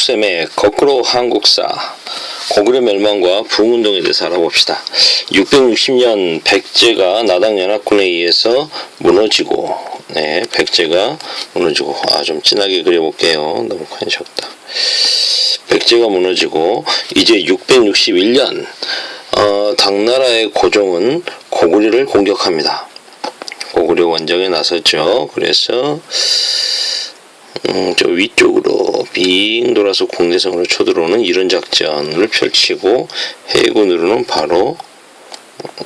쌤의 거꾸로 한국사 고구려 멸망과 부흥운동에 대해서 알아봅시다. 660년 백제가 나당연합군에 의해서 무너지고, 백제가 무너지고, 좀 진하게 그려볼게요. 너무 관셨다. 백제가 무너지고 이제 661년 당나라의 고종은 고구려를 공격합니다. 고구려 원정에 나섰죠. 그래서 저 위쪽으로 빙 돌아서 공대성으로 쳐들어오는 이런 작전을 펼치고 해군으로는 바로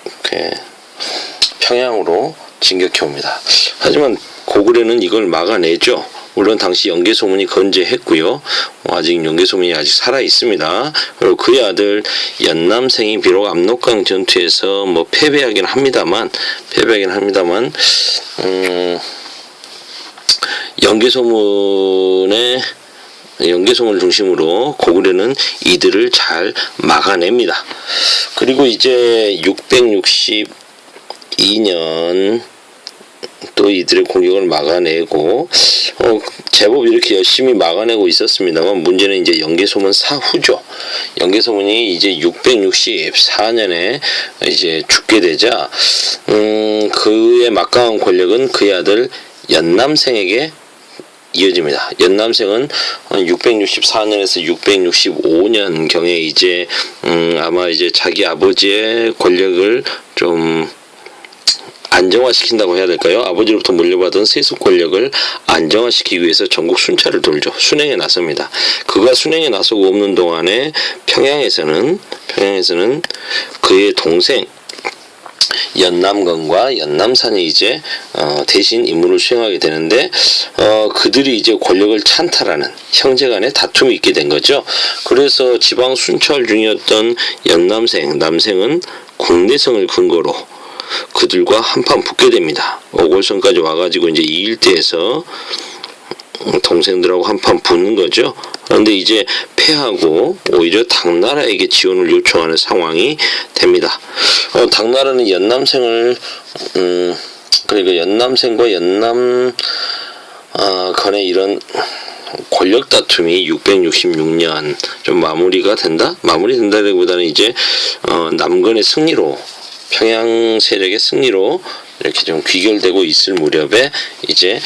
이렇게 평양으로 진격해 옵니다. 하지만 고구려는 이걸 막아내죠. 물론 당시 연개소문이 건재했고요. 아직 연개소문이 아직 살아 있습니다. 그리고 그의 아들 연남생이 비록 압록강 전투에서 패배하긴 합니다만 연개소문을 중심으로 고구려는 이들을 잘 막아냅니다. 그리고 이제 662년 또 이들의 공격을 막아내고 제법 이렇게 열심히 막아내고 있었습니다만 문제는 이제 연개소문 사후죠. 연개소문이 이제 664년에 이제 죽게 되자 그의 막강한 권력은 그의 아들 연남생에게 이어집니다. 연남생은 664년에서 665년 경에 이제 아마 이제 자기 아버지의 권력을 좀 안정화시킨다고 해야 될까요? 아버지로부터 물려받은 세습 권력을 안정화시키기 위해서 전국 순찰을 돌죠. 순행에 나섭니다. 그가 순행에 나서고 없는 동안에 평양에서는 그의 동생 연남건과 연남산이 이제 대신 임무를 수행하게 되는데 그들이 이제 권력을 찬탈하는 형제간의 다툼이 있게 된 거죠. 그래서 지방 순찰 중이었던 남생은 국내성을 근거로 그들과 한판 붙게 됩니다. 오골선까지 와가지고 이제 이 일대에서 동생들하고 한판 붙는 거죠. 그런데 이제 패하고 오히려 당나라에게 지원을 요청하는 상황이 됩니다. 당나라는 연남생을 그러니까 연남생과 간의 이런 권력 다툼이 666년 좀 마무리가 된다? 마무리된다기보다는 이제 남건의 승리로 평양 세력의 승리로 이렇게 좀 귀결되고 있을 무렵에 이제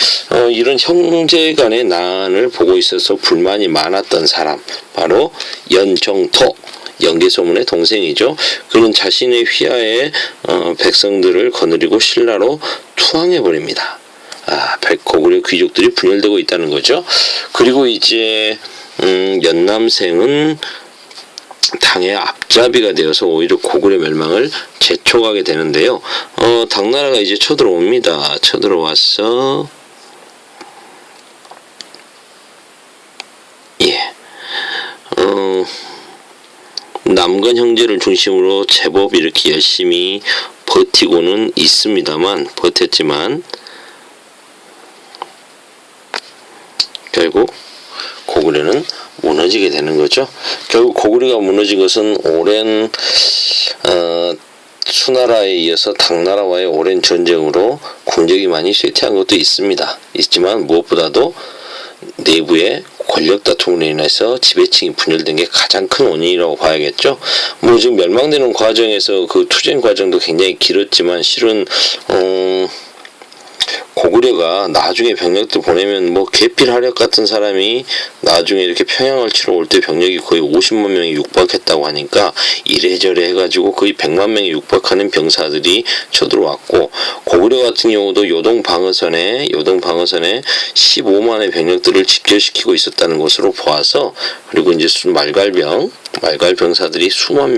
이런 형제 간의 난을 보고 있어서 불만이 많았던 사람 바로 연정토 연개소문의 동생이죠. 그는 자신의 휘하에 백성들을 거느리고 신라로 투항해 버립니다. 고구려 귀족들이 분열되고 있다는 거죠. 그리고 이제 연남생은 당의 앞잡이가 되어서 오히려 고구려 멸망을 재촉하게 되는데요. 당나라가 이제 쳐들어옵니다. 쳐들어와서 남건 형제를 중심으로 제법 이렇게 열심히 버티고는 버텼지만 결국 고구려는 무너지게 되는 거죠. 결국 고구려가 무너진 것은 오랜 수나라에 이어서 당나라와의 오랜 전쟁으로 군적이 많이 쇠퇴한 것도 있지만 무엇보다도 내부의 권력 다툼으로 인해서 지배층이 분열된 게 가장 큰 원인이라고 봐야겠죠. 지금 멸망되는 과정에서 그 투쟁 과정도 굉장히 길었지만 실은 고구려가 나중에 병력들 보내면 계필하력 같은 사람이 나중에 이렇게 평양을 치러 올 때 병력이 거의 50만 명이 육박했다고 하니까 이래저래 해가지고 거의 100만 명이 육박하는 병사들이 쳐들어왔고 고구려 같은 경우도 요동 방어선에 15만의 병력들을 집결시키고 있었다는 것으로 보아서 그리고 이제 말갈병사들이 수만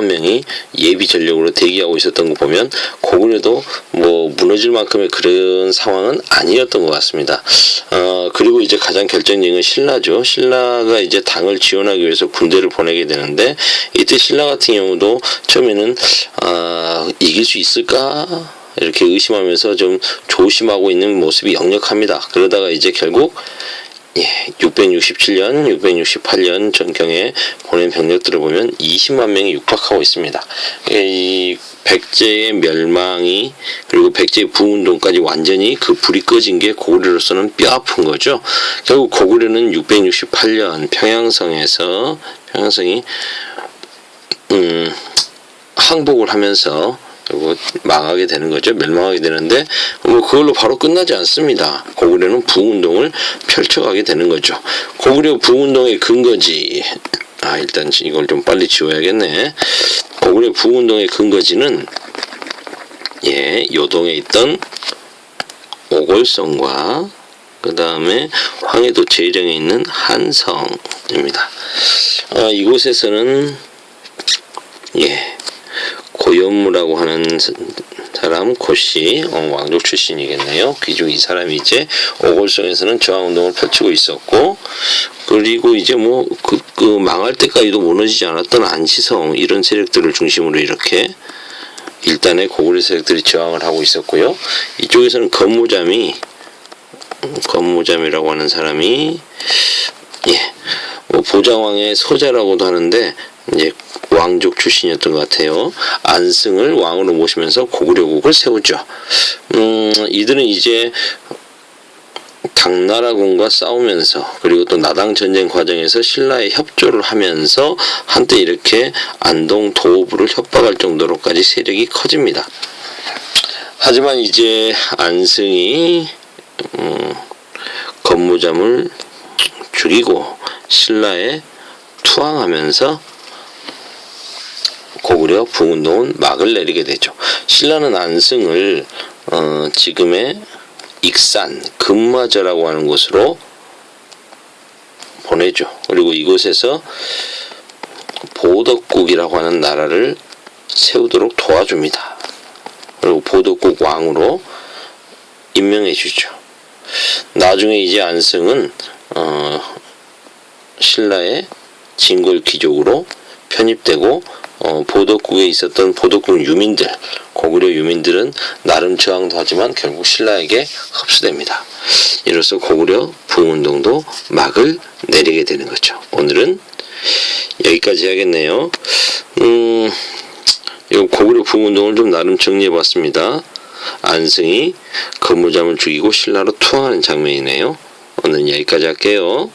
명이 예비 전력으로 대기하고 있었던 거 보면 고구려도 무너질 만큼의 그런 상황은 아니었던 것 같습니다. 그리고 이제 가장 결정적인 건 신라죠. 신라가 이제 당을 지원하기 위해서 군대를 보내게 되는데 이때 신라 같은 경우도 처음에는 이길 수 있을까? 이렇게 의심하면서 좀 조심하고 있는 모습이 역력합니다. 그러다가 이제 결국 667년, 668년 전경에 보낸 병력들을 보면 20만 명이 육박하고 있습니다. 이 백제의 멸망이 그리고 백제의 부운동까지 완전히 그 불이 꺼진 게 고구려로서는 뼈 아픈 거죠. 결국 고구려는 668년 평양성이 항복을 하면서 그리고 망하게 되는 거죠. 멸망하게 되는데 뭐 그걸로 바로 끝나지 않습니다. 고구려는 부운동을 펼쳐가게 되는 거죠. 고구려 부운동의 근거지. 일단 이걸 좀 빨리 지워야겠네. 고구려 부운동의 근거지는 요동에 있던 오골성과 그 다음에 황해도 제일령에 있는 한성입니다. 이곳에서는 고연무라고 하는 사람 고씨 왕족 출신이겠네요. 귀족 이 사람이 이제 오골성에서는 저항운동을 펼치고 있었고, 그리고 이제 뭐 그 망할 때까지도 무너지지 않았던 안시성 이런 세력들을 중심으로 이렇게 일단의 고구려 세력들이 저항을 하고 있었고요. 이쪽에서는 건무잠이라고 하는 사람이 뭐 보장왕의 서자라고도 하는데 이제 왕족 출신이었던 것 같아요. 안승을 왕으로 모시면서 고구려국을 세우죠. 이들은 이제 당나라군과 싸우면서 그리고 또 나당 전쟁 과정에서 신라에 협조를 하면서 한때 이렇게 안동 도읍을 협박할 정도로까지 세력이 커집니다. 하지만 이제 안승이 건무잠을 죽이고 신라에 투항하면서 고구려 부운동은 막을 내리게 되죠. 신라는 안승을 지금의 익산, 금마저라고 하는 곳으로 보내죠. 그리고 이곳에서 보덕국이라고 하는 나라를 세우도록 도와줍니다. 그리고 보덕국 왕으로 임명해 주죠. 나중에 이제 안승은 신라의 진골 귀족으로 편입되고 보덕국에 있었던 보덕국 유민들, 고구려 유민들은 나름 저항도 하지만 결국 신라에게 흡수됩니다. 이로써 고구려 부운동도 막을 내리게 되는 거죠. 오늘은 여기까지 해야겠네요. 이 고구려 부운동을 좀 나름 정리해봤습니다. 안승이 건무잠을 죽이고 신라로 투항하는 장면이네요. 오늘은 여기까지 할게요.